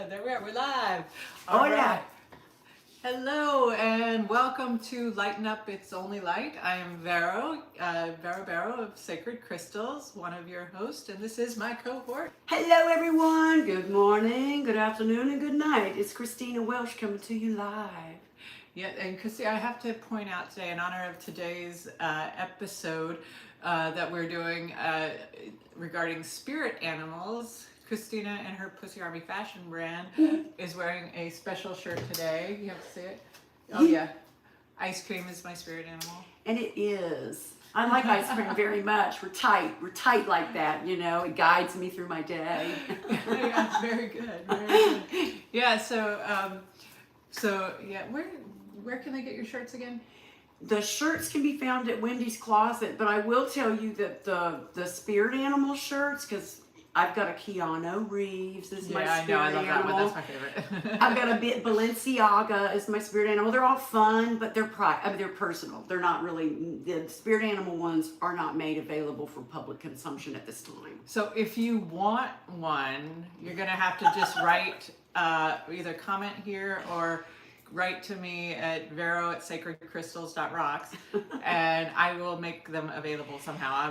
There we are. We're live. Oh, All yeah. right. Hello and welcome to Lighten Up. It's Only Light. I am Vero Bero of Sacred Crystals, one of your hosts, and this is my cohort. Hello, everyone. Good morning, good afternoon, and good night. It's Christina Welsh coming to you live. Yeah, and Christy, I have to point out today, in honor of today's episode that we're doing regarding spirit animals, Christina and her Pussy Army fashion brand is wearing a special shirt today. You have to see it? Oh, yeah. Ice cream is my spirit animal. And it is. I like ice cream very much. We're tight like that, you know. It guides me through my day. Yeah, very good, very good. Yeah, so yeah, where can they get your shirts again? The shirts can be found at Wendy's Closet, but I will tell you that the spirit animal shirts, because I've got a Keanu Reeves as my spirit animal. I love that one. That's my favorite. I've got a bit Balenciaga as my spirit animal. They're all fun, but they're personal. They're not really, the spirit animal ones are not made available for public consumption at this time. So if you want one, you're gonna have to just write, either comment here or write to me at vero@sacredcrystals.rocks, and I will make them available somehow. I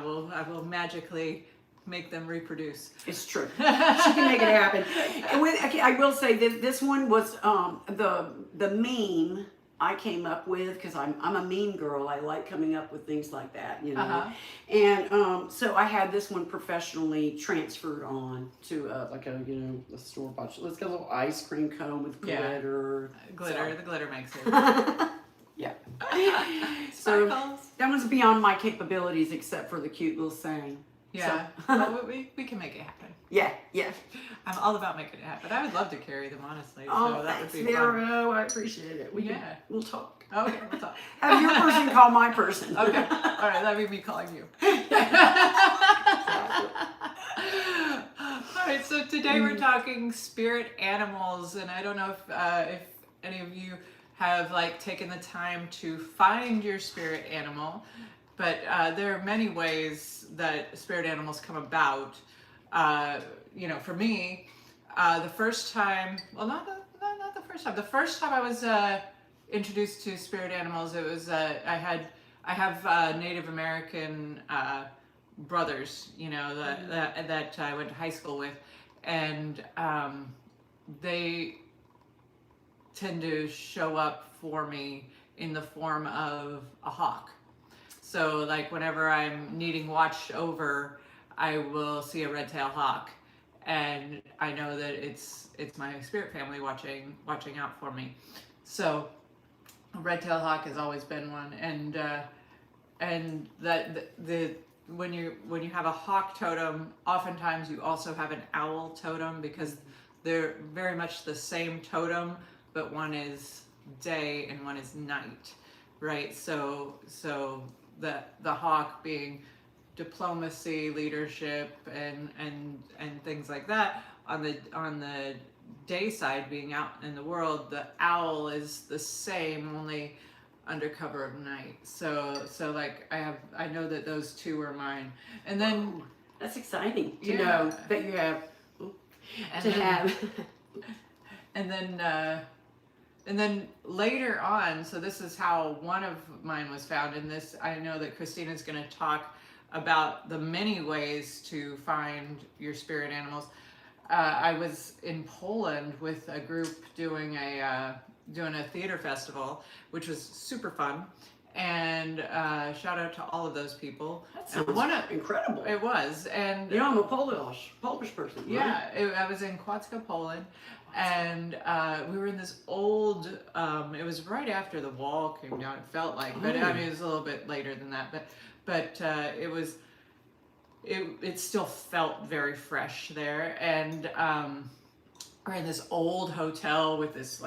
will magically make them reproduce. It's true. She can make it happen. And I will say that this one was the meme I came up with, because I'm a meme girl. I like coming up with things like that, you know. Uh-huh. And so I had this one professionally transferred on to a store bought. Let's get a little ice cream cone with glitter. Glitter. The glitter makes it. Yeah. So Sparkles. that one's beyond my capabilities, except for the cute little saying. Yeah. So, Well, we can make it happen. yeah. I'm all about making it happen. I would love to carry them, honestly. Oh, so that thanks, would be fun. Vero. I appreciate it. We'll talk. Okay, we'll talk. Have your person call my person. Okay. All right, that'd be me calling you. All right, so today we're talking spirit animals, and I don't know if any of you have taken the time to find your spirit animal, but there are many ways that spirit animals come about. For me, the first time, well, not the first time. The first time I was introduced to spirit animals, it was I have Native American brothers, that I went to high school with, and they tend to show up for me in the form of a hawk. So whenever I'm needing watched over, I will see a red-tailed hawk, and I know that it's my spirit family watching out for me. So a red-tailed hawk has always been one, and that when you have a hawk totem, oftentimes you also have an owl totem, because they're very much the same totem, but one is day and one is night, right? So the hawk being diplomacy, leadership, and things like that. On the day side, being out in the world, the owl is the same, only under cover of night. So I know that those two are mine. And then That's exciting to know that you have And then later on, so this is how one of mine was found. In this, I know that Christina's going to talk about the many ways to find your spirit animals. I was in Poland with a group doing a theater festival, which was super fun. And shout out to all of those people. That sounds incredible. It was, and I'm a Polish person. Right? Yeah, I was in Kłodzko, Poland, and we were in this old. It was right after the wall came down. It felt like, but I mean, it was a little bit later than that. But it was. It still felt very fresh there, and we're in this old hotel with this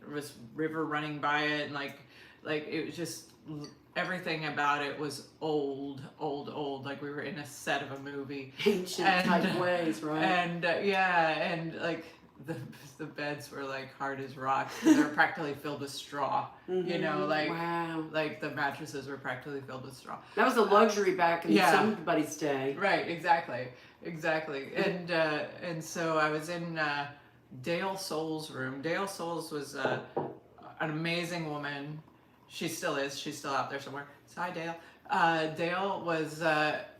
this river running by it, and it was just. Everything about it was old, like we were in a set of a movie. Ancient type ways, right? And and the beds were hard as rocks. They were practically filled with straw. Wow. The mattresses were practically filled with straw. That was a luxury back in somebody's day. Right, exactly. And so I was in Dale Souls' room. Dale Souls was an amazing woman. She still is. She's still out there somewhere. So hi, Dale. Dale was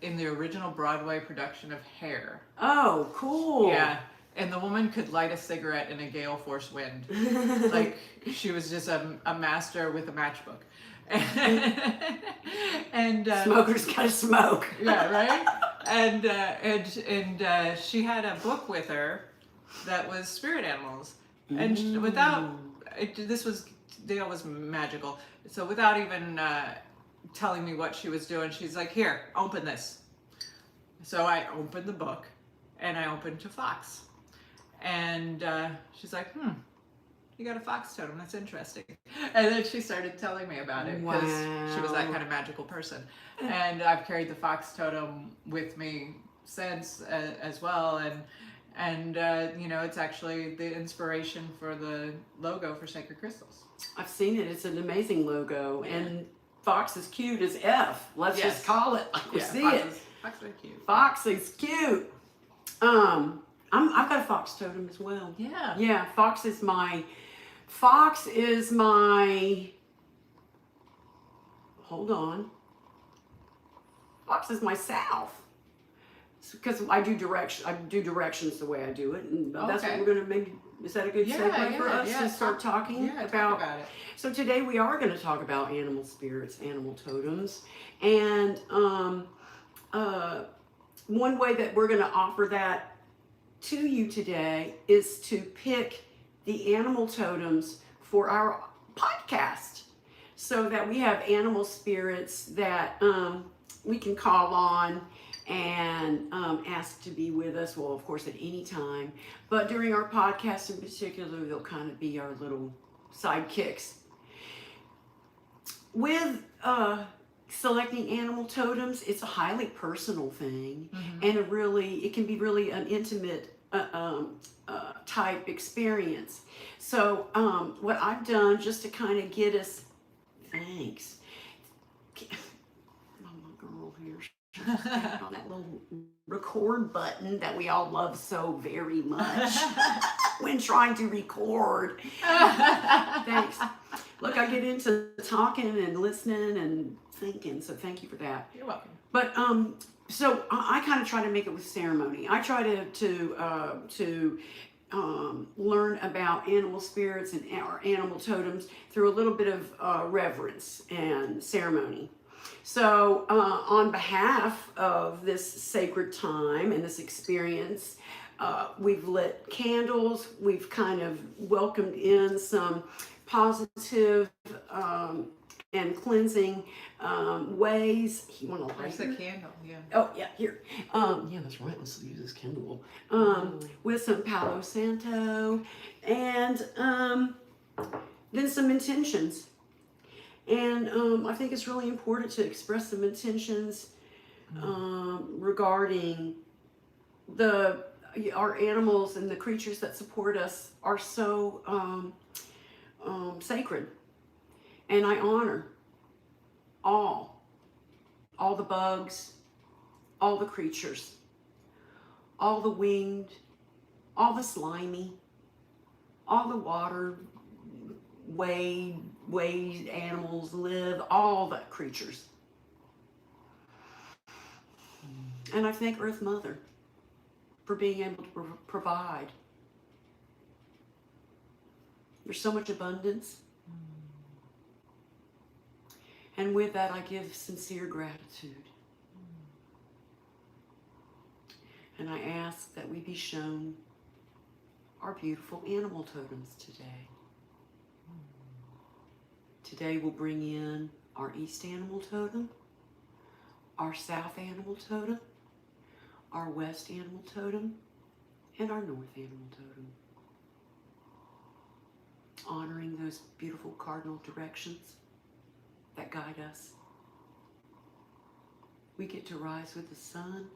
in the original Broadway production of Hair. Oh, cool. Yeah. And the woman could light a cigarette in a gale force wind. Like, she was just a master with a matchbook. And Smokers gotta smoke. yeah, right. And she had a book with her that was spirit animals, and Dale was magical. So without even telling me what she was doing, she's like, "Here, open this." So I opened the book, and I opened to Fox, and she's like, "You got a fox totem? That's interesting." And then she started telling me about it because she was that kind of magical person. And I've carried the fox totem with me since as well. And you know, it's actually the inspiration for the logo for Sacred Crystals. I've seen it. It's an amazing logo. And Fox is cute as F. Let's just call it like we see it. Fox are cute. Fox is cute. I've got a fox totem as well. Yeah. Yeah, Fox is my hold on. Fox is my south. Because I do directions the way I do it, and that's what we're gonna make. Is that a good segue for us to start talking about? Talk about it. So today we are going to talk about animal spirits, animal totems, and one way that we're going to offer that to you today is to pick the animal totems for our podcast, so that we have animal spirits that we can call on and ask to be with us. Well, of course, at any time, but during our podcast in particular, they'll kind of be our little sidekicks. With selecting animal totems, it's a highly personal thing, and it can be really an intimate type experience. So what I've done, just to kind of get us, thanks. Oh, my girl here. On that little record button that we all love so very much when trying to record. Thanks. Look, I get into talking and listening and thinking, so thank you for that. You're welcome. But so I kind of try to make it with ceremony. I try to learn about animal spirits and our animal totems through a little bit of reverence and ceremony. So on behalf of this sacred time and this experience, we've lit candles, we've kind of welcomed in some positive and cleansing ways. You want to light the candle? Yeah. Oh, yeah, here. Yeah, that's right. Let's use this candle. With some Palo Santo and then some intentions. And I think it's really important to express some intentions regarding our animals and the creatures that support us are so sacred. And I honor all the bugs, all the creatures, all the winged, all the slimy, all the water wade animals live, all the creatures. And I thank Earth Mother for being able to provide. There's so much abundance. And with that, I give sincere gratitude. And I ask that we be shown our beautiful animal totems today. Today we'll bring in our East Animal Totem, our South Animal Totem, our West Animal Totem, and our North Animal Totem. Honoring those beautiful cardinal directions that guide us. We get to rise with the sun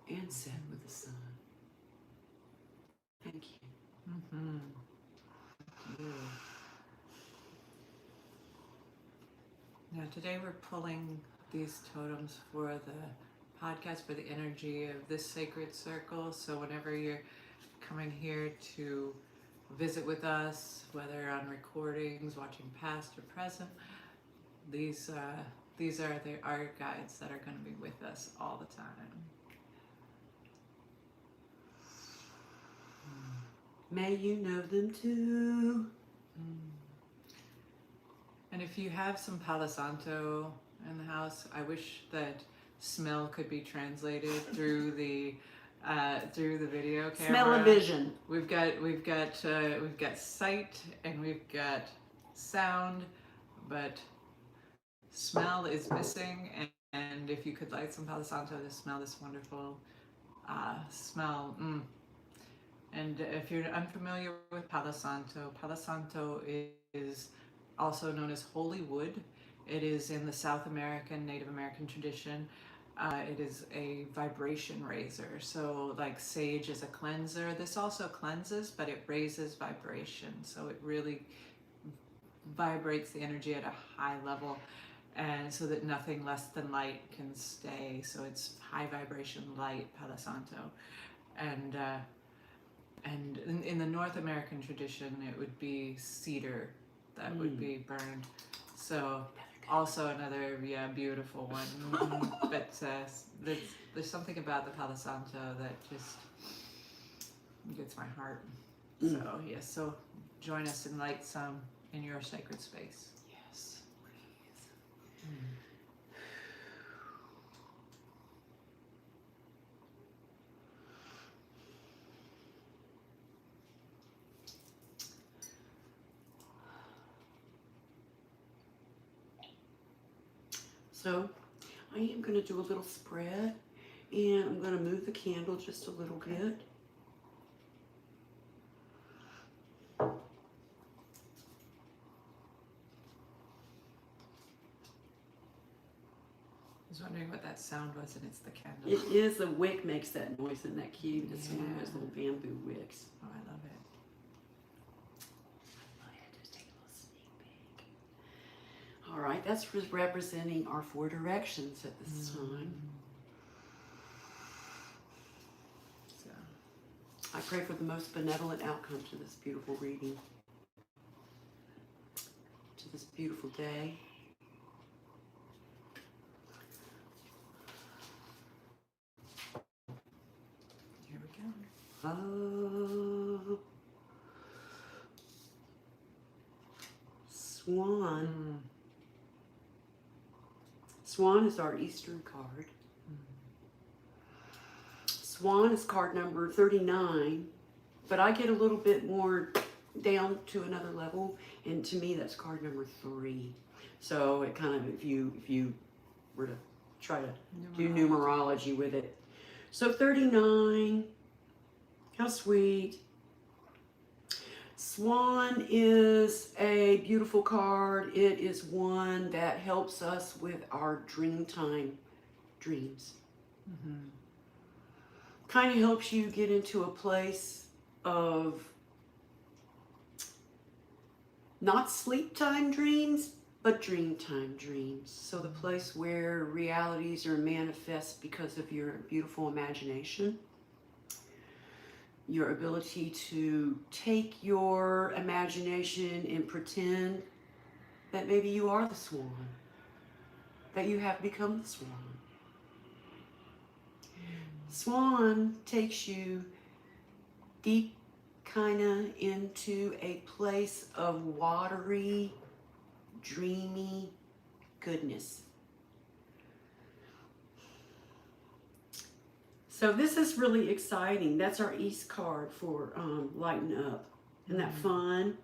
and set with the sun. Thank you. Yeah. Now today we're pulling these totems for the podcast, for the energy of this sacred circle. So whenever you're coming here to visit with us, whether on recordings, watching past or present. These are our guides that are going to be with us all the time. May you know them too. And if you have some Palo Santo in the house, I wish that smell could be translated through the video camera. Smell-o-vision. We've got sight and we've got sound, but smell is missing. And if you could light some Palo Santo to smell this wonderful smell. And if you're unfamiliar with Palo Santo is also known as holy wood. It is in the South American, Native American tradition. It is a vibration raiser. So like sage is a cleanser. This also cleanses, but it raises vibration. So it really vibrates the energy at a high level, and so that nothing less than light can stay. So it's high vibration light, Palo Santo. And in the North American tradition, it would be cedar that would be burned. So also another beautiful one. But there's something about the Palo Santo that just gets my heart. So yes, so join us and light some in your sacred space. Yes, please. So I am going to do a little spread, and I'm going to move the candle just a little bit. I was wondering what that sound was, and it's the candle. It is, a wick makes that noise. Isn't that cute? It's one of those little bamboo wicks. Oh, I love it. All right, that's representing our 4 directions at this time. So, I pray for the most benevolent outcome to this beautiful reading, to this beautiful day. here we go. Oh, Swan. Swan is our Eastern card. Swan is card number 39, but I get a little bit more down to another level, and to me that's card number 3. So it kind of, if you were to try to do numerology with it. So 39, how sweet. Swan is a beautiful card. It is one that helps us with our dreamtime dreams. Kind of helps you get into a place of not sleep time dreams, but dreamtime dreams. So the place where realities are manifest because of your beautiful imagination. Your ability to take your imagination and pretend that maybe you are the swan, that you have become the swan. Swan takes you deep kind of into a place of watery, dreamy goodness. So this is really exciting. That's our East card for Lighten Up. Isn't that fun?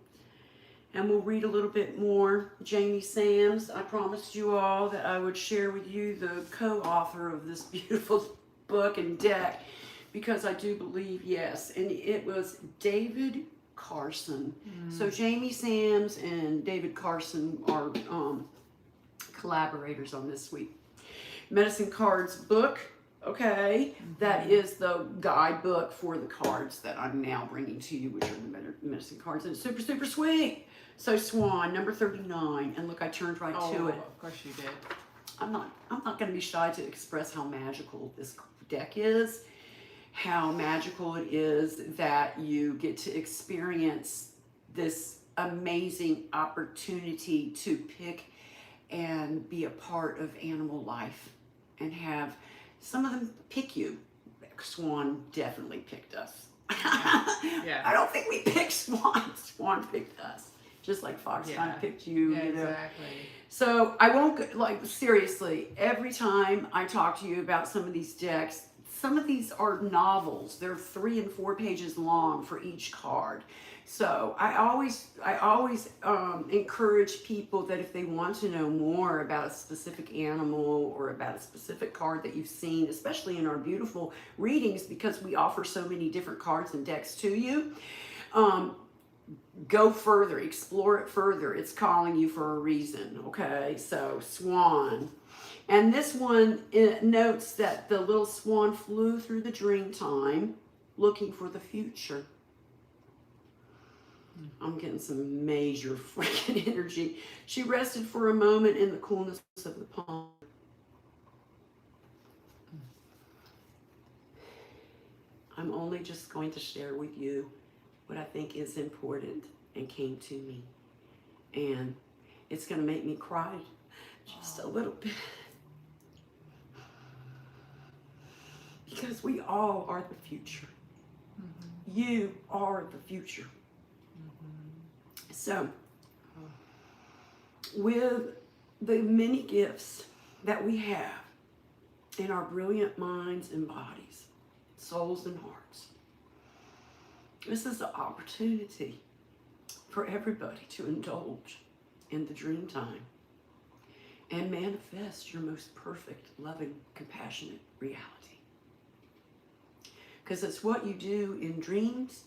And we'll read a little bit more. Jamie Sams, I promised you all that I would share with you the co-author of this beautiful book and deck, because I do believe, yes, and it was David Carson. So Jamie Sams and David Carson are collaborators on this week. Medicine Cards book. Okay, that is the guidebook for the cards that I'm now bringing to you, which are the medicine cards, and it's super, super sweet. So Swan, number 39, and look, I turned right to it. Of course you did. I'm not going to be shy to express how magical this deck is, how magical it is that you get to experience this amazing opportunity to pick and be a part of animal life and have some of them pick you. Swan definitely picked us. Yeah. I don't think we picked Swan. Swan picked us. Just like Fox kind of picked you, Yeah, you know. exactly. So I won't, like, seriously, every time I talk to you about some of these decks, some of these are novels. They're 3 and 4 pages long for each card. So I always encourage people that if they want to know more about a specific animal or about a specific card that you've seen, especially in our beautiful readings, because we offer so many different cards and decks to you, go further, explore it further. It's calling you for a reason, okay? So Swan. And this one, it notes that the little swan flew through the dream time looking for the future. I'm getting some major freaking energy. She rested for a moment in the coolness of the pond. I'm only just going to share with you what I think is important and came to me. And it's going to make me cry just a little bit. Because we all are the future. Mm-hmm. You are the future. Mm-hmm. So, with the many gifts that we have in our brilliant minds and bodies, souls and hearts, this is the opportunity for everybody to indulge in the dream time and manifest your most perfect, loving, compassionate reality. Because it's what you do in dreams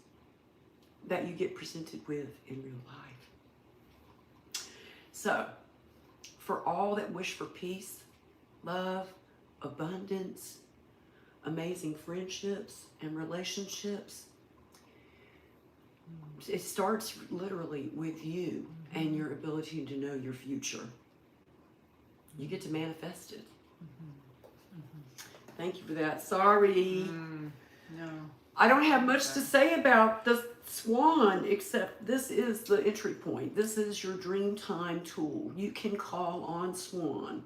that you get presented with in real life. So, for all that wish for peace, love, abundance, amazing friendships and relationships, it starts literally with you and your ability to know your future. You get to manifest it. Thank you for that. Sorry. No. I don't have much to say about the swan, except this is the entry point. This is your dream time tool. You can call on Swan.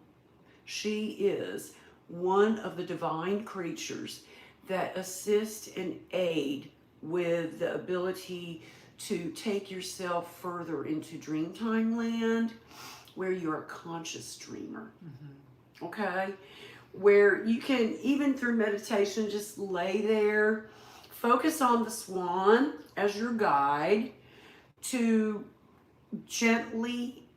She is one of the divine creatures that assist and aid with the ability to take yourself further into dreamtime land, where you're a conscious dreamer. Okay? Where you can, even through meditation, just lay there, focus on the swan as your guide to gently,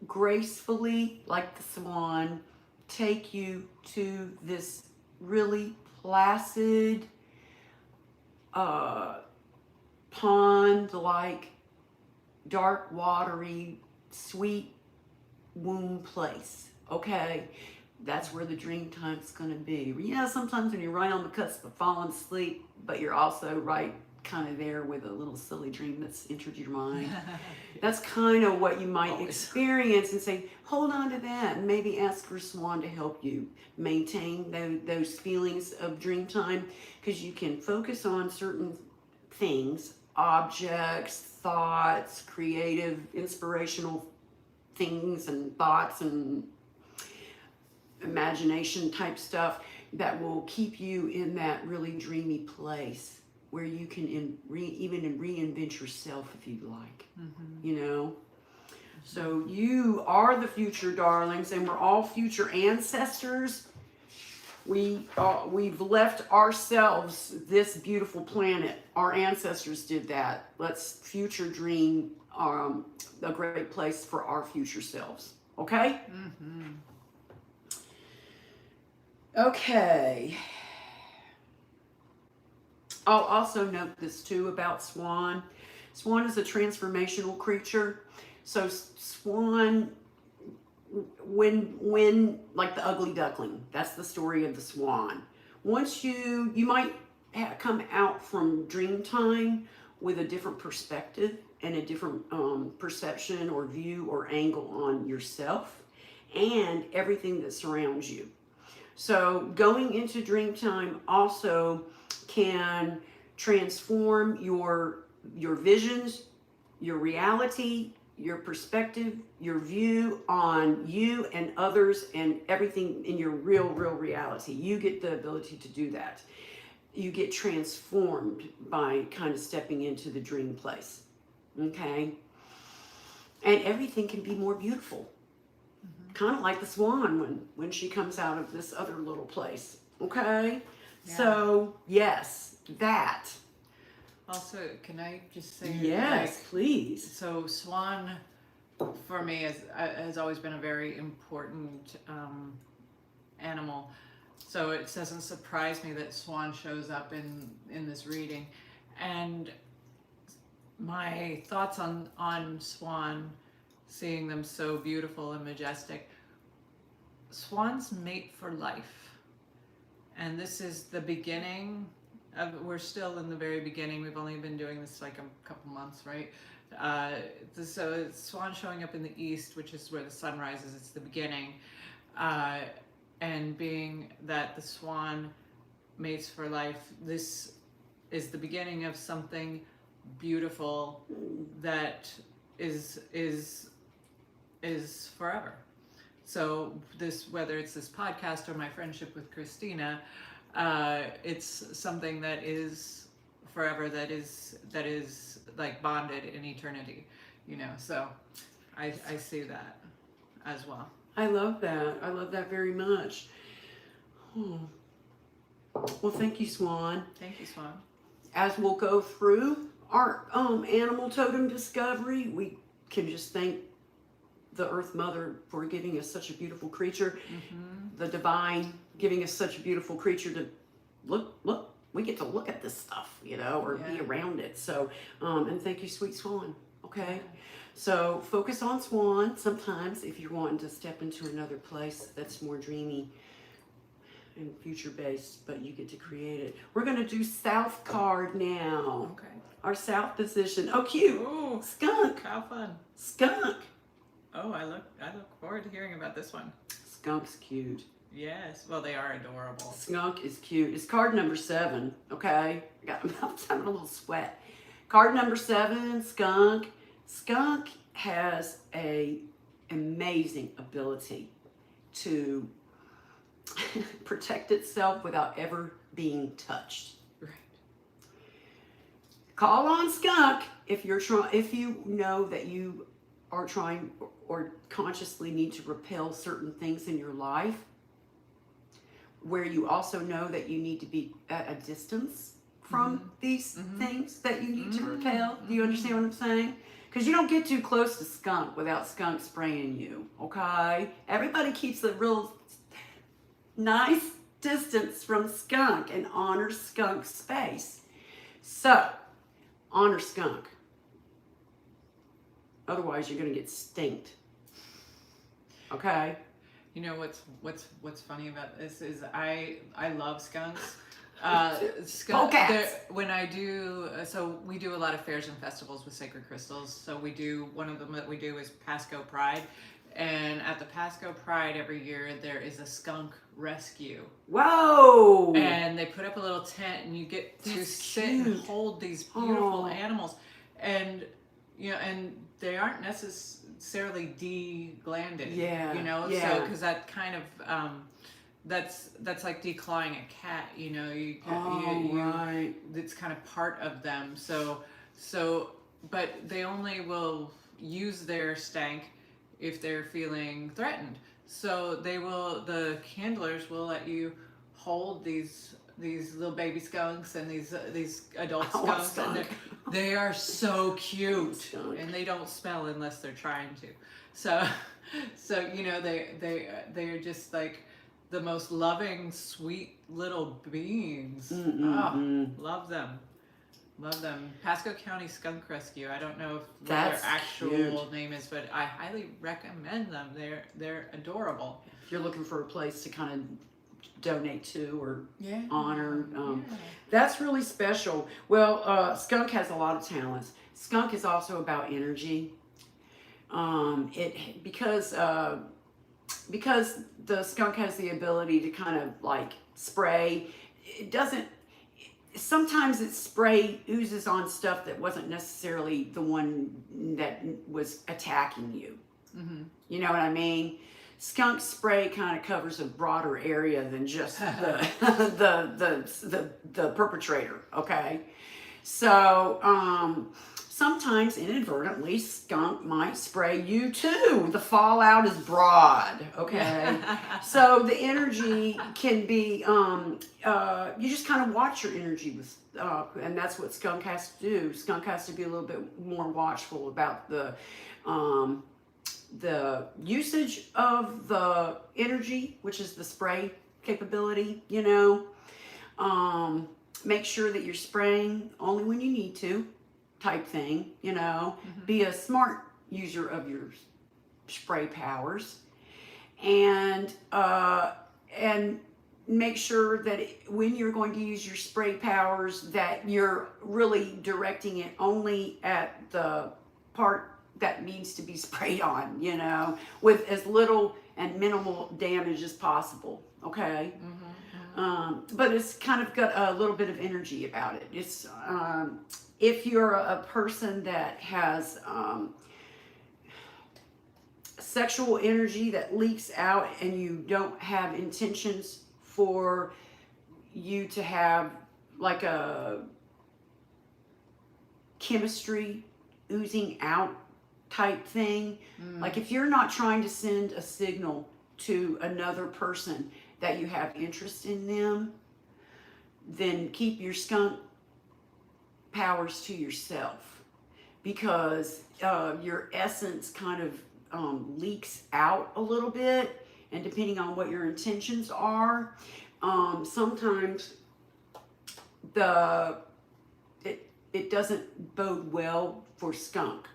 gracefully, like the swan, take you to this really placid, pond-like, dark, watery, sweet womb place. Okay? That's where the dream time's going to be. You know, sometimes when you're right on the cusp of falling asleep, but you're also right kind of there with a little silly dream that's entered your mind. That's kind of what you might experience, and say, hold on to that, and maybe ask for Swan to help you maintain those feelings of dream time, because you can focus on certain things, objects, thoughts, creative, inspirational things and thoughts and imagination type stuff that will keep you in that really dreamy place where you can even reinvent yourself if you like. You know? So you are the future, darlings, and we're all future ancestors. We've left ourselves this beautiful planet. Our ancestors did that. Let's future dream a great place for our future selves. Okay? Okay. I'll also note this too about Swan. Swan is a transformational creature. So Swan, when like the ugly duckling, that's the story of the swan. Once you might come out from dream time with a different perspective and a different perception or view or angle on yourself and everything that surrounds you. So going into dream time also can transform your visions, your reality, your perspective, your view on you and others and everything in your real reality. You get the ability to do that. You get transformed by kind of stepping into the dream place. Okay? And everything can be more beautiful. Kind of like the swan when she comes out of this other little place. Okay? Yeah. So, yes, that. Also, can I just say, Yes, please. So swan, for me, has always been a very important animal. So it doesn't surprise me that swan shows up in this reading. And my thoughts on swan, seeing them so beautiful and majestic. Swans mate for life. And this is the beginning of, we're still in the very beginning. We've only been doing this like a couple months, right? So it's swan showing up in the east, which is where the sun rises. It's the beginning. And being that the swan mates for life, this is the beginning of something beautiful that is forever. So this, whether it's this podcast or my friendship with Christina, it's something that is forever, that is like bonded in eternity, you know. So I see that as well. I love that. I love that very much. Oh. Well, thank you, Swan. Thank you, Swan. As we'll go through our animal totem discovery, we can just thank the Earth Mother for giving us such a beautiful creature, the divine giving us such a beautiful creature to look, we get to look at this stuff, you know, or be around it. So, and thank you, sweet Swan. Okay. So focus on Swan sometimes if you're wanting to step into another place that's more dreamy and future based, but you get to create it. We're going to do South card now. Okay. Our South position. Oh, cute. Ooh, Skunk. how fun. Skunk. Oh, I look forward to hearing about this one. Skunk's cute. Yes. Well, they are adorable. Skunk is cute. It's card number 7. Okay. I'm having a little sweat. Card number 7, Skunk. Skunk has a amazing ability to protect itself without ever being touched. Right. Call on Skunk if you know that you are trying or consciously need to repel certain things in your life, where you also know that you need to be at a distance from these things that you need to repel. Do you understand what I'm saying? Because you don't get too close to Skunk without Skunk spraying you, okay? Everybody keeps a real nice distance from Skunk and honor Skunk's space. So, honor Skunk. Otherwise, you're going to get stinked. Okay? You know what's funny about this is I love skunks. When I do, so we do a lot of fairs and festivals with sacred crystals. So we do, one of them that we do is Pasco Pride. And at the Pasco Pride every year, there is a skunk rescue. Whoa! And they put up a little tent and you get to sit and hold these beautiful animals. And, you know, and they aren't necessarily deglanded. Yeah. You know, yeah. so, because that kind of, that's like declawing a cat, you know, right. It's kind of part of them. So, but they only will use their stank if they're feeling threatened. So the handlers will let you hold these little baby skunks and these adult skunks, and they are so cute, and they don't smell unless they're trying to. So you know, they are just like the most loving, sweet little beings. Love them. Love them. Pasco County Skunk Rescue. I don't know what their actual name is, but I highly recommend them. They're adorable. If you're looking for a place to kind of donate to or honor, Yeah. that's really special. Well, Skunk has a lot of talents. Skunk is also about energy. Because the skunk has the ability to kind of like spray, it doesn't, sometimes its spray oozes on stuff that wasn't necessarily the one that was attacking you. You know what I mean? Skunk spray kind of covers a broader area than just the the perpetrator. Okay, so sometimes inadvertently skunk might spray you too. The fallout is broad. Okay, so the energy can be you just kind of watch your energy with. And that's what skunk has to do. Skunk has to be a little bit more watchful about the usage of the energy, which is the spray capability, you know. Make sure that you're spraying only when you need to, type thing, you know. Be a smart user of your spray powers, and make sure that when you're going to use your spray powers, that you're really directing it only at the part that needs to be sprayed on, you know, with as little and minimal damage as possible. Okay. But it's kind of got a little bit of energy about it. It's if you're a person that has sexual energy that leaks out and you don't have intentions for you to have like a chemistry oozing out type thing, like if you're not trying to send a signal to another person that you have interest in them, then keep your skunk powers to yourself, because your essence kind of leaks out a little bit, and depending on what your intentions are, sometimes it doesn't bode well for skunk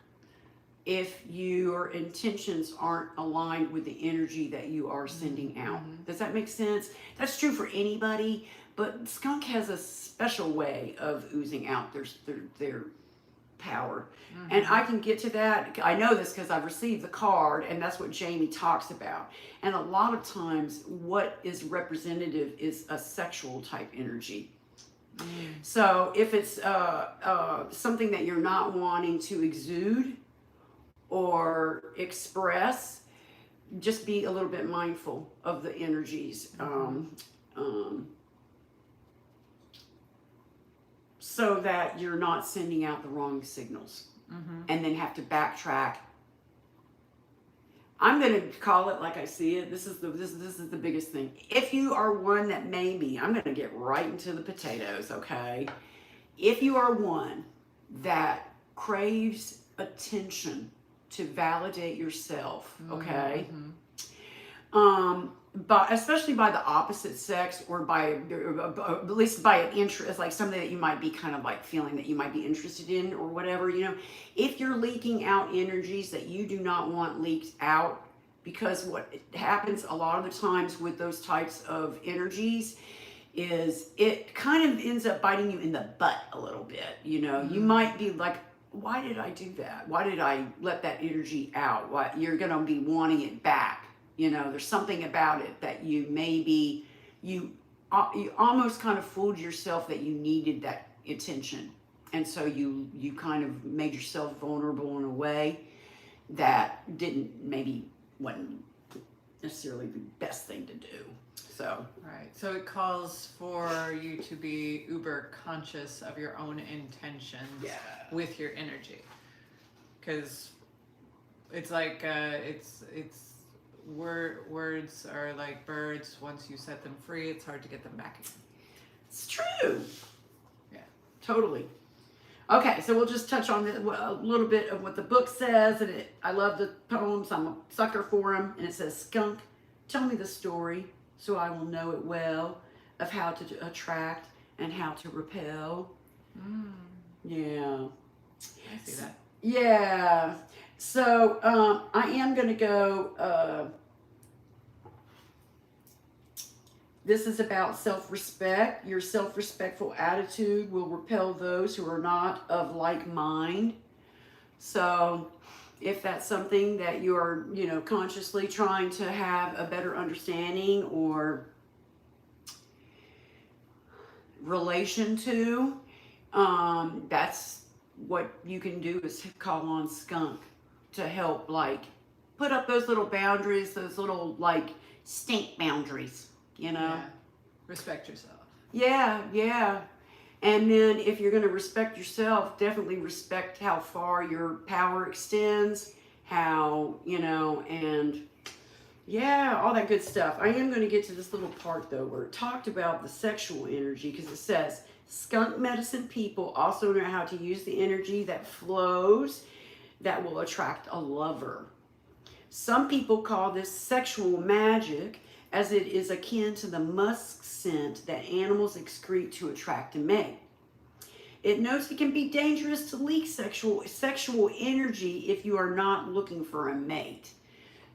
if your intentions aren't aligned with the energy that you are sending out. Does that make sense? That's true for anybody, but skunk has a special way of oozing out their power. And I can get to that. I know this because I've received the card, and that's what Jamie talks about. And a lot of times what is representative is a sexual type energy. So if it's something that you're not wanting to exude or express, just be a little bit mindful of the energies. So that you're not sending out the wrong signals and then have to backtrack. I'm going to call it like I see it. This is the biggest thing. If you are one that maybe, I'm going to get right into the potatoes, okay? If you are one that craves attention to validate yourself, okay? But especially by the opposite sex, or by at least by an interest, like something that you might be kind of like feeling that you might be interested in or whatever, you know, if you're leaking out energies that you do not want leaked out, because what happens a lot of the times with those types of energies is it kind of ends up biting you in the butt a little bit, you know. You might be like, why did I do that? Why did I let that energy out? Why, you're going to be wanting it back. You know, there's something about it that you maybe, you almost kind of fooled yourself that you needed that attention. And so you kind of made yourself vulnerable in a way that wasn't necessarily the best thing to do. So. Right. So it calls for you to be uber conscious of your own intentions with your energy. Because it's like, words are like birds. Once you set them free, it's hard to get them back again. It's true. Yeah. Totally. Okay, so we'll just touch on a little bit of what the book says. And I love the poems. I'm a sucker for them. And it says, skunk, tell me the story so I will know it well, of how to attract and how to repel. Yeah. I see that. Yeah. So I am going to go, this is about self-respect. Your self-respectful attitude will repel those who are not of like mind. So if that's something that you're, you know, consciously trying to have a better understanding or relation to, that's what you can do is call on skunk to help, like, put up those little boundaries, those little, like, stink boundaries, you know? Yeah. Respect yourself. Yeah, yeah. And then if you're going to respect yourself, definitely respect how far your power extends, how, you know, and yeah, all that good stuff. I am going to get to this little part, though, where it talked about the sexual energy, because it says, skunk medicine people also know how to use the energy that flows that will attract a lover. Some people call this sexual magic, as it is akin to the musk scent that animals excrete to attract a mate. It notes it can be dangerous to leak sexual energy if you are not looking for a mate.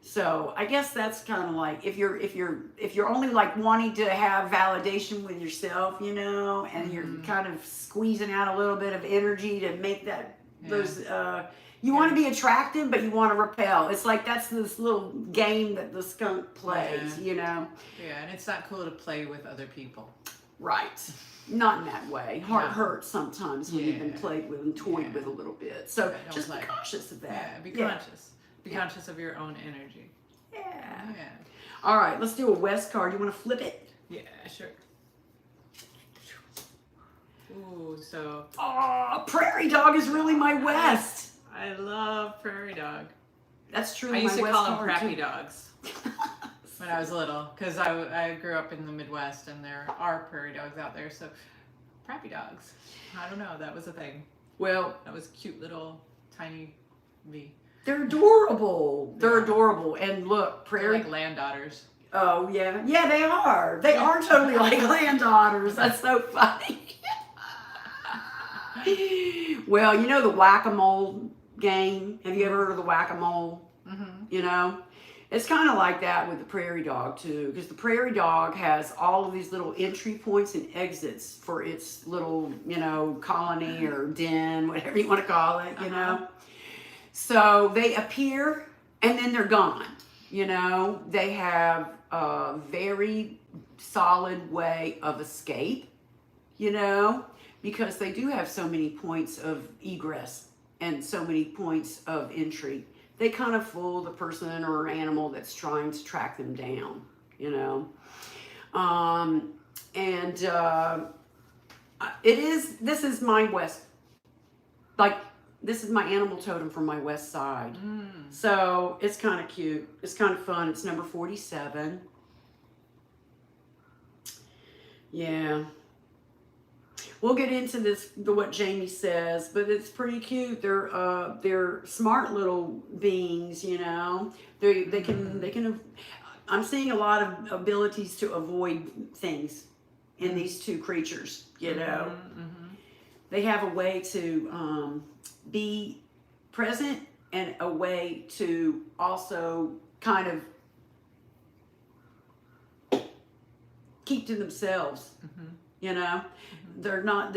So I guess that's kind of like if you're only like wanting to have validation with yourself, you know, and you're kind of squeezing out a little bit of energy to make that those you want to be attractive, but you want to repel. It's like that's this little game that the skunk plays, you know. Yeah, and it's not cool to play with other people. Right. Not in that way. Heart hurts sometimes when you've been played with and toyed with a little bit. So just be cautious of that. Yeah, be conscious. Be conscious of your own energy. Yeah. All right, let's do a West card. You want to flip it? Yeah, sure. Ooh, so. Oh, prairie dog is really my West. I love prairie dog. That's true. I used to West call them card, crappy too. dogs when I was little, because I grew up in the Midwest and there are prairie dogs out there. So, crappy dogs. I don't know. That was a thing. Well, that was cute little tiny me. They're adorable. They're adorable. And look, prairie. They're like land daughters. Oh, yeah. Yeah, they are. They are totally like land daughters. That's so funny. Well, you know the whack-a-mole game? Have you ever heard of the whack-a-mole? Mm-hmm. You know? It's kind of like that with the prairie dog, too. Because the prairie dog has all of these little entry points and exits for its little, you know, colony or den, whatever you want to call it, you know? So they appear and then they're gone. You know, they have a very solid way of escape, you know, because they do have so many points of egress and so many points of entry. They kind of fool the person or animal that's trying to track them down, you know. This is my West, like, this is my animal totem from my West side. So it's kind of cute. It's kind of fun. It's number 47. Yeah. We'll get into what Jamie says, but it's pretty cute. They're smart little beings, you know. They can. I'm seeing a lot of abilities to avoid things in these two creatures, you know. They have a way to be present and a way to also kind of keep to themselves, you know. They're not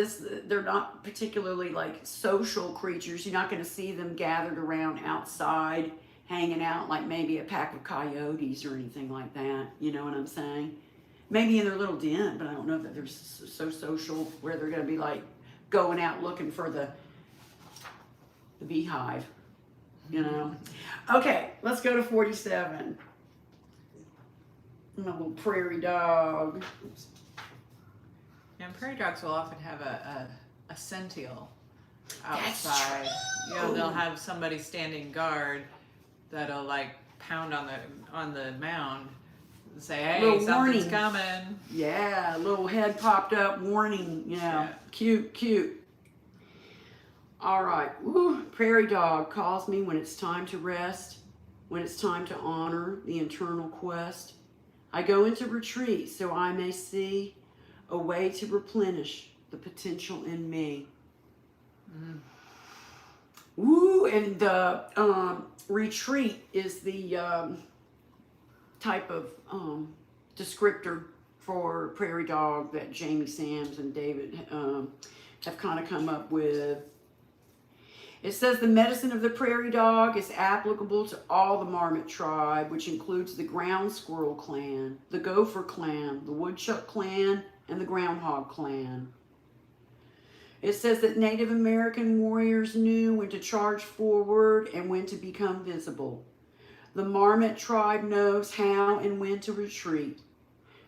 particularly like social creatures. You're not going to see them gathered around outside hanging out like maybe a pack of coyotes or anything like that, you know what I'm saying? Maybe in their little den, but I don't know that they're so social where they're going to be like going out looking for the beehive, you know. Okay, let's go to 47. My little prairie dog. And prairie dogs will often have a sentinel outside. You know, they'll have somebody standing guard that'll like pound on the mound and say, "Hey, something's warning. coming." Yeah, little head popped up, warning. You know, cute. All right. Woo. Prairie dog calls me when it's time to rest, when it's time to honor the internal quest. I go into retreat so I may see a way to replenish the potential in me. Woo, and the retreat is the type of descriptor for prairie dog that Jamie Sams and David have kind of come up with. It says the medicine of the prairie dog is applicable to all the marmot tribe, which includes the ground squirrel clan, the gopher clan, the woodchuck clan, and the Groundhog Clan. It says that Native American warriors knew when to charge forward and when to become visible. The Marmot tribe knows how and when to retreat.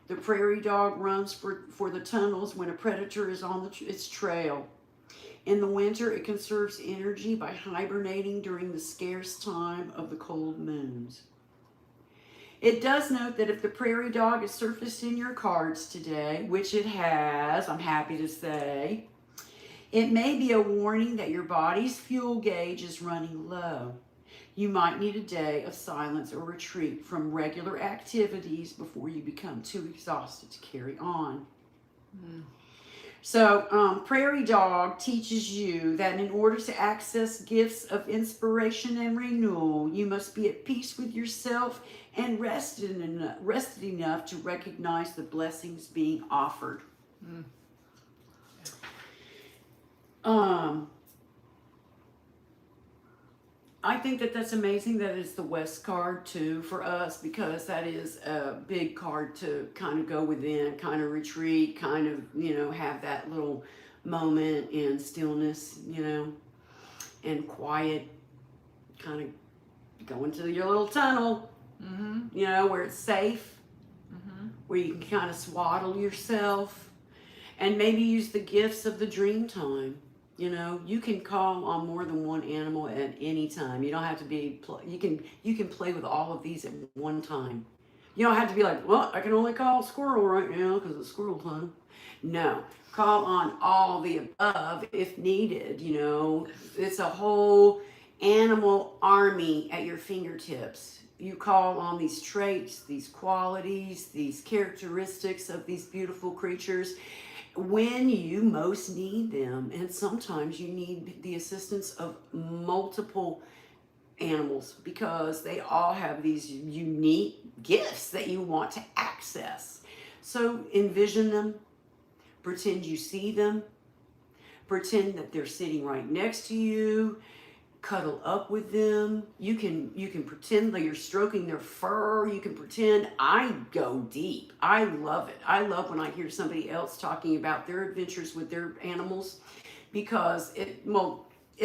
The prairie dog runs for the tunnels when a predator is on its trail. In the winter, it conserves energy by hibernating during the scarce time of the cold moons. It does note that if the prairie dog has surfaced in your cards today, which it has, I'm happy to say, it may be a warning that your body's fuel gauge is running low. You might need a day of silence or retreat from regular activities before you become too exhausted to carry on. So, Prairie Dog teaches you that in order to access gifts of inspiration and renewal, you must be at peace with yourself and rested enough to recognize the blessings being offered. I think that that's amazing that it's the West card too for us, because that is a big card to kind of go within, kind of retreat, kind of, have that little moment in stillness, and quiet, kind of go into your little tunnel, where it's safe, where you can kind of swaddle yourself and maybe use the gifts of the dream time. You can call on more than one animal at any time. You don't have to be, you can play with all of these at one time. You don't have to be like, well, I can only call squirrel right now because it's squirrel time. No, call on all the above if needed. It's a whole animal army at your fingertips. You call on these traits, these qualities, these characteristics of these beautiful creatures when you most need them. And sometimes you need the assistance of multiple animals because they all have these unique gifts that you want to access. So envision them, pretend you see them, pretend that they're sitting right next to you, cuddle up with them. You can pretend that you're stroking their fur. You can pretend. I go deep. I love it. I love when I hear somebody else talking about their adventures with their animals, because it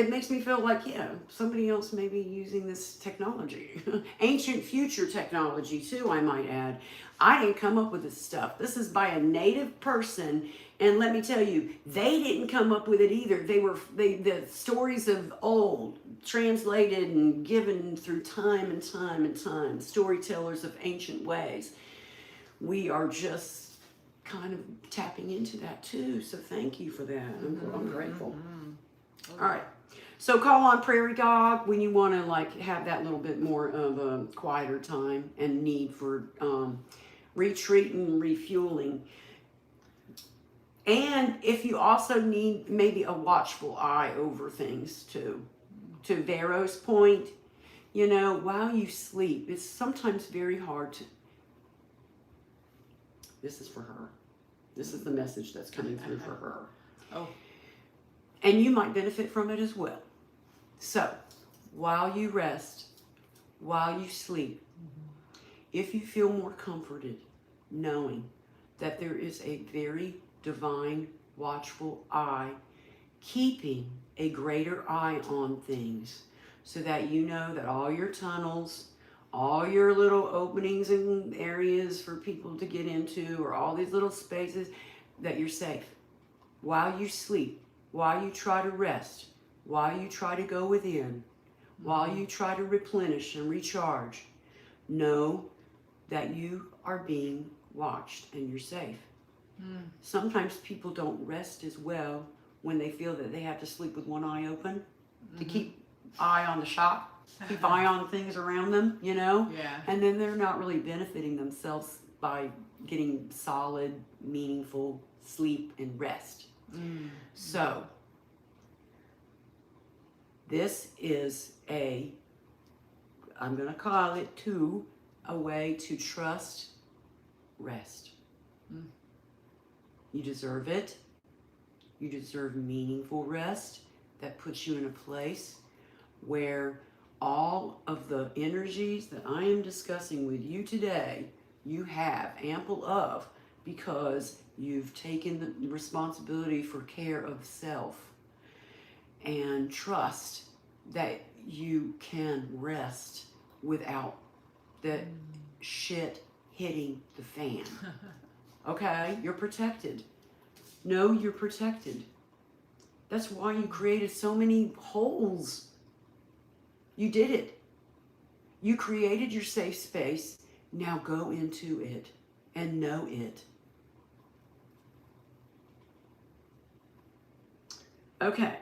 makes me feel like, somebody else may be using this technology. Ancient future technology too, I might add. I didn't come up with this stuff. This is by a native person. And let me tell you, they didn't come up with it either. The stories of old, translated and given through time and time and time, storytellers of ancient ways. We are just kind of tapping into that too. So thank you for that. I'm grateful. All right. So call on Prairie Dog when you want to have that little bit more of a quieter time and need for retreat and refueling. And if you also need maybe a watchful eye over things too. To Vero's point, while you sleep, it's sometimes very hard to... This is for her. This is the message that's coming through for her. Oh. And you might benefit from it as well. So, while you rest, while you sleep, if you feel more comforted, knowing that there is a very divine, watchful eye keeping a greater eye on things, so that you know that all your tunnels, all your little openings and areas for people to get into, or all these little spaces, that you're safe. While you sleep, while you try to rest, while you try to go within, while you try to replenish and recharge, know that you are being watched and you're safe. Sometimes people don't rest as well when they feel that they have to sleep with one eye open to keep eye on the shop, keep eye on things around them, Yeah. And then they're not really benefiting themselves by getting solid, meaningful sleep and rest. So, this is I'm going to call it a way to trust rest. You deserve it. You deserve meaningful rest that puts you in a place where all of the energies that I am discussing with you today, you have ample of because you've taken the responsibility for care of self and trust that you can rest without the shit hitting the fan. Okay? You're protected. No, you're protected. That's why you created so many holes. You did it. You created your safe space. Now go into it and know it. Okay.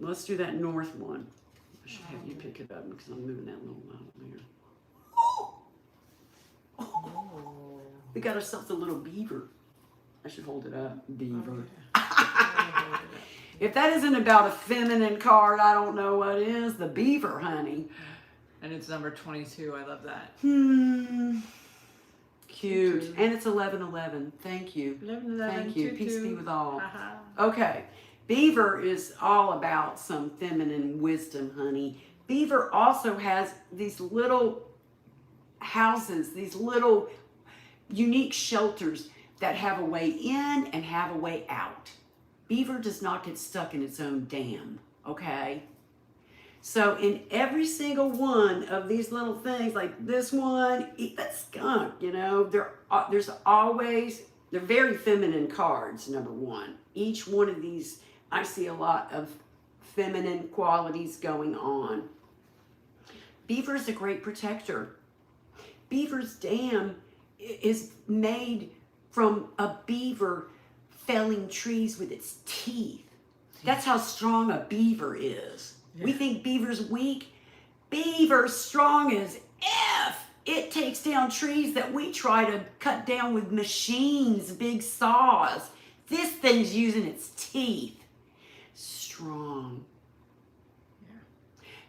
Let's do that north one. I should have you pick it up because I'm moving that little out there. Oh. We got ourselves a little beaver. I should hold it up. Beaver. If that isn't about a feminine card, I don't know what is. The beaver, honey. And it's number 22. I love that. Cute. And it's 1111. Thank you. 1111. Thank you. Peace be with all. Uh-huh. Okay. Beaver is all about some feminine wisdom, honey. Beaver also has these little houses, these little unique shelters that have a way in and have a way out. Beaver does not get stuck in its own dam, okay? So in every single one of these little things, like this one, eat that skunk, you know, there's always, they're very feminine cards, number one. Each one of these, I see a lot of feminine qualities going on. Beaver's a great protector. Beaver's dam is made from a beaver felling trees with its teeth. That's how strong a beaver is. Yeah. We think beaver's weak. Beaver's strong as F. It takes down trees that we try to cut down with machines, big saws. This thing's using its teeth. Strong.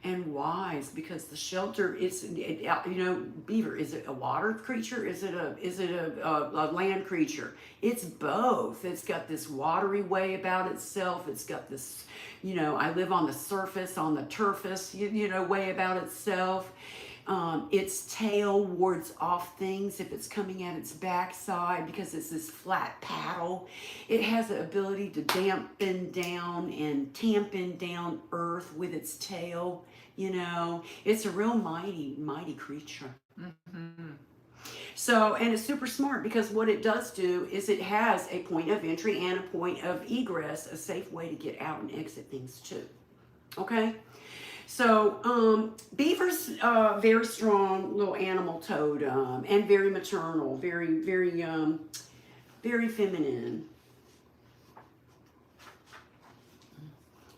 And wise, because the shelter is, you know, beaver, is it a water creature? Is it a land creature? It's both. It's got this watery way about itself. It's got this, you know, I live on the surface, on the turfus, you know, way about itself. Its tail wards off things if it's coming at its backside because it's this flat paddle. It has the ability to dampen down and tampen down earth with its tail. You know, it's a real mighty, mighty creature. Mm-hmm. So, and it's super smart because what it does do is it has a point of entry and a point of egress, a safe way to get out and exit things too. Okay? So, beaver's very strong little animal totem and very maternal, very, very, very feminine.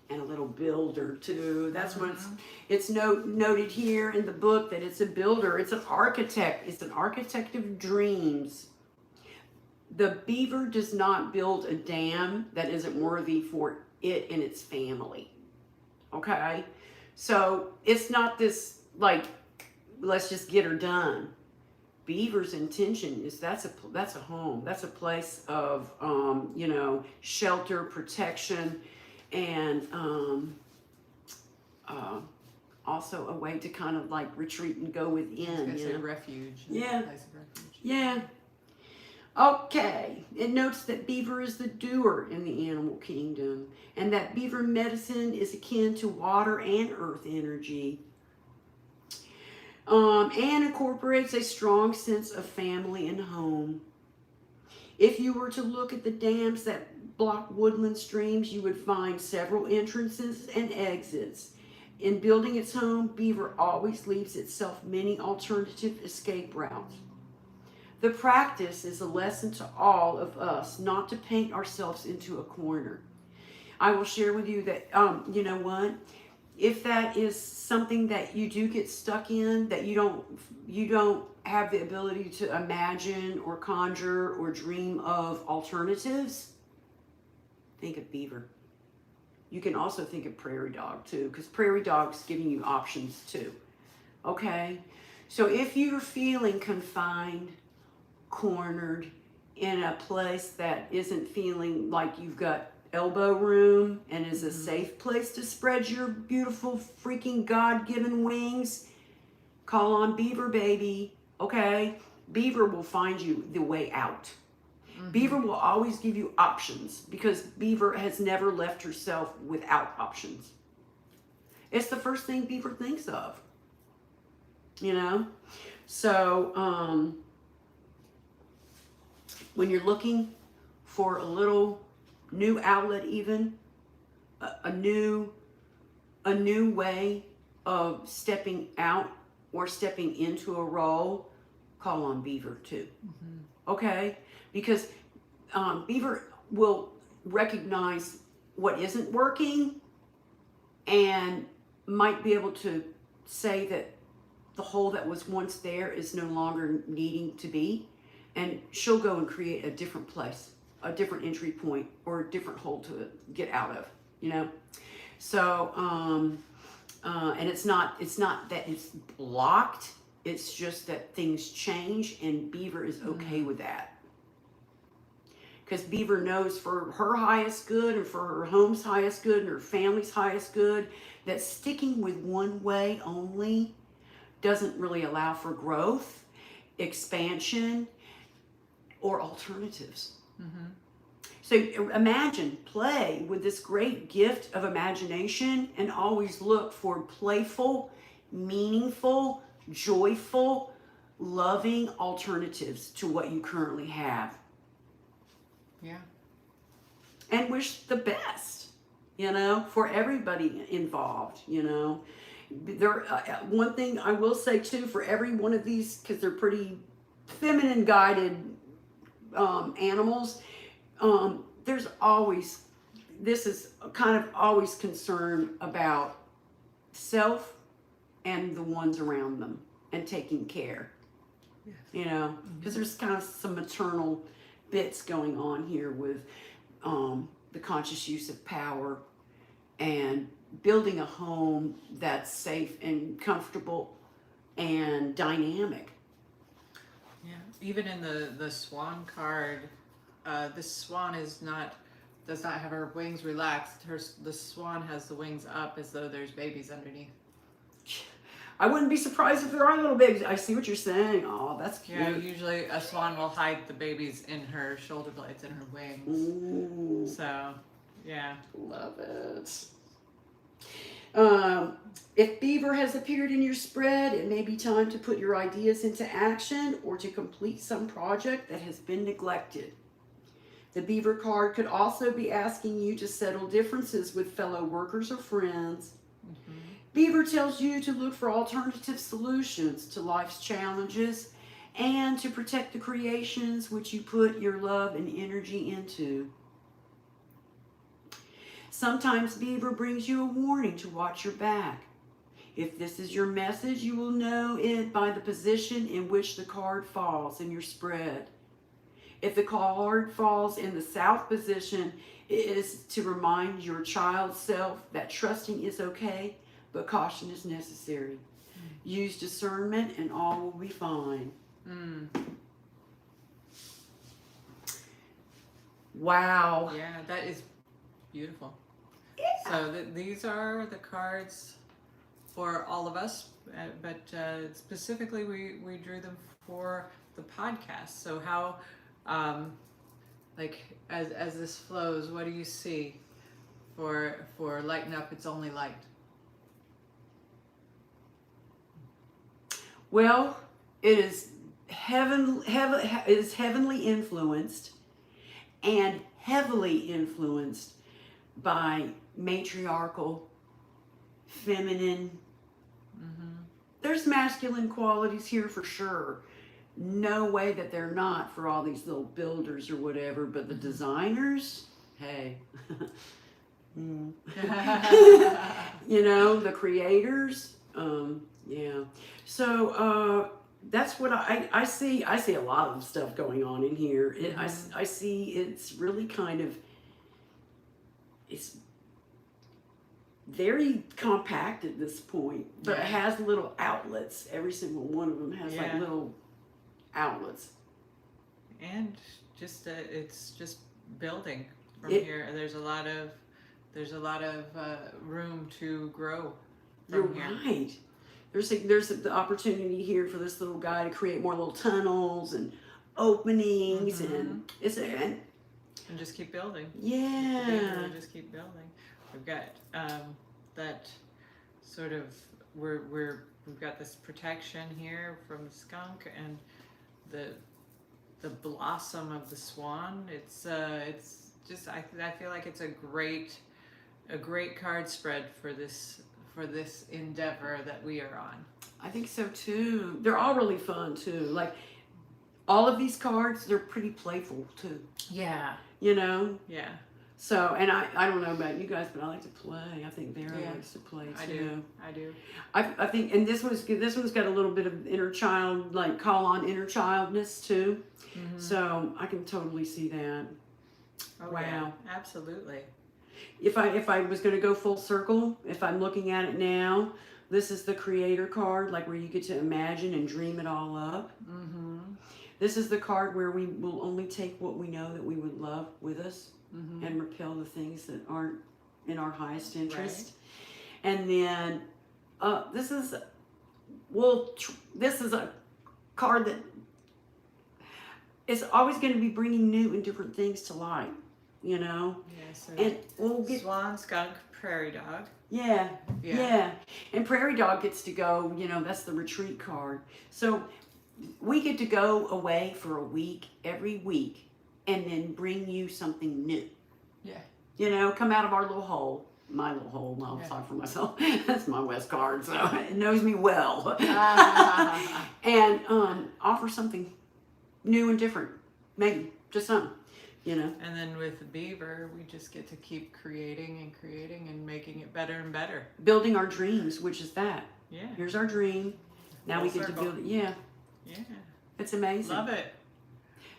And a little builder too. That's what it's noted here in the book, that it's a builder. It's an architect. It's an architect of dreams. The beaver does not build a dam that isn't worthy for it and its family. Okay? So it's not this like, let's just get her done. Beaver's intention is that's a home. That's a place of you know, shelter, protection, and also a way to kind of like retreat and go within. It's a refuge. Yeah. A place of refuge. Yeah. Okay. It notes that beaver is the doer in the animal kingdom, and that beaver medicine is akin to water and earth energy, and incorporates a strong sense of family and home. If you were to look at the dams that block woodland streams, you would find several entrances and exits. In building its home, beaver always leaves itself many alternative escape routes. The practice is a lesson to all of us not to paint ourselves into a corner. I will share with you that, you know what? If that is something that you do get stuck in, that you don't have the ability to imagine or conjure or dream of alternatives, think of beaver. You can also think of prairie dog too, because prairie dog's giving you options too. Okay? So if you're feeling confined, cornered, in a place that isn't feeling like you've got elbow room and is a safe place to spread your beautiful freaking God-given wings, call on beaver, baby. Okay? Beaver will find you the way out. Beaver will always give you options because Beaver has never left herself without options. It's the first thing Beaver thinks of, you know? So, when you're looking for a little new outlet, even a new way of stepping out or stepping into a role, call on Beaver too. Okay? Because Beaver will recognize what isn't working and might be able to say that the hole that was once there is no longer needing to be, and she'll go and create a different place, a different entry point, or a different hole to get out of, you know? So, and it's not that it's blocked, it's just that things change, and Beaver is okay with that. Because Beaver knows for her highest good and for her home's highest good and her family's highest good, that sticking with one way only doesn't really allow for growth, expansion, or alternatives. So imagine, play with this great gift of imagination and always look for playful, meaningful, joyful, loving alternatives to what you currently have. Yeah. And wish the best, you know, for everybody involved, you know. There, one thing I will say too, for every one of these, because they're pretty feminine guided animals, there's always, this is kind of always concern about self and the ones around them and taking care, you know, because there's kind of some maternal bits going on here with the conscious use of power and building a home that's safe and comfortable and dynamic. Yeah. Even in the swan card, this swan does not have her wings relaxed. The swan has the wings up as though there's babies underneath. I wouldn't be surprised if there are little babies. I see what you're saying. Oh, that's cute. Yeah, usually a swan will hide the babies in her shoulder blades and her wings. Ooh. So, yeah. Love it. If Beaver has appeared in your spread, it may be time to put your ideas into action or to complete some project that has been neglected. The Beaver card could also be asking you to settle differences with fellow workers or friends. Beaver tells you to look for alternative solutions to life's challenges and to protect the creations which you put your love and energy into. Sometimes Beaver brings you a warning to watch your back. If this is your message, you will know it by the position in which the card falls in your spread. If the card falls in the south position, it is to remind your child self that trusting is okay, but caution is necessary. Use discernment and all will be fine. Wow. Yeah, that is beautiful. Yeah. So these are the cards for all of us, but specifically we drew them for the podcast. So how, like as this flows, what do you see for Lighten Up? It's only light. Well, it is heavenly influenced and heavily influenced by matriarchal, feminine. There's masculine qualities here for sure. No way that they're not for all these little builders or whatever, but the designers, hey. You know, the creators, yeah. So that's what I see. I see a lot of stuff going on in here. I see it's really kind of, it's very compact at this point, but it has little outlets. Every single one of them has like little outlets. And just it's just building from here. There's a lot of room to grow from here. You're right. There's the opportunity here for this little guy to create more little tunnels and openings, and and just keep building. Yeah. Just keep building. We've got that sort of we've got this protection here from the skunk and the blossom of the swan. It's just I feel like it's a great card spread for this endeavor that we are on. I think so too. They're all really fun too. Like all of these cards, they're pretty playful too. Yeah. You know? Yeah. So, and I don't know about you guys, but I like to play. I think Vero likes to play too. I do. I think, and this one's got a little bit of inner child, like call on inner childness too. So I can totally see that. Oh, wow. Yeah, absolutely. If I was going to go full circle, if I'm looking at it now, this is the creator card, like where you get to imagine and dream it all up. This is the card where we will only take what we know that we would love with us and repel the things that aren't in our highest interest. Right. And then this is a card that is always going to be bringing new and different things to light, you know? Yeah, so and we'll get swan, skunk, prairie dog. Yeah. And prairie dog gets to go, you know, that's the retreat card. So we get to go away for a week, every week, and then bring you something new. Yeah. You know, come out of our little hole. My little hole, I'll talk for myself. That's my West card, so it knows me well. And offer something new and different. Maybe, just something, you know. And then with Beaver, we just get to keep creating and making it better and better. Building our dreams, which is that. Yeah. Here's our dream. Now we get to build it. Yeah. Yeah. It's amazing. Love it.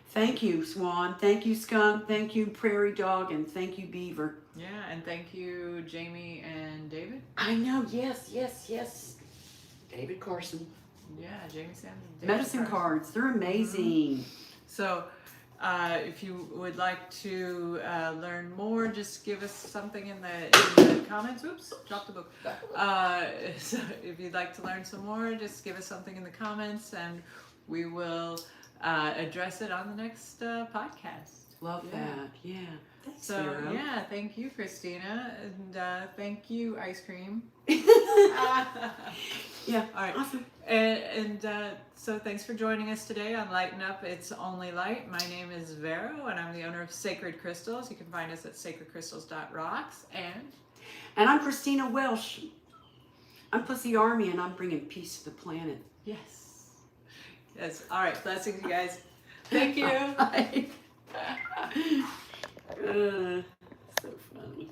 Thank you, Swan. Thank you, Skunk. Thank you, Prairie Dog. And thank you, Beaver. Yeah, and thank you, Jamie and David. I know. Yes. David Carson. Yeah, Jamie Sanders. Medicine cards. They're amazing. So, if you would like to learn more, just give us something in the comments. Oops, dropped the book. So if you'd like to learn some more, just give us something in the comments, and we will address it on the next podcast. Love that. Yeah. Thanks, So Vero. yeah, thank you, Christina, and thank you, ice cream. Yeah. All right. Awesome. And so thanks for joining us today on Lighten Up, It's Only Light. My name is Vero, and I'm the owner of Sacred Crystals. You can find us at sacredcrystals.rocks. And I'm Christina Welsh. I'm Pussy Army, and I'm bringing peace to the planet. Yes. All right. Blessings, you guys. Thank you. Bye. So funny.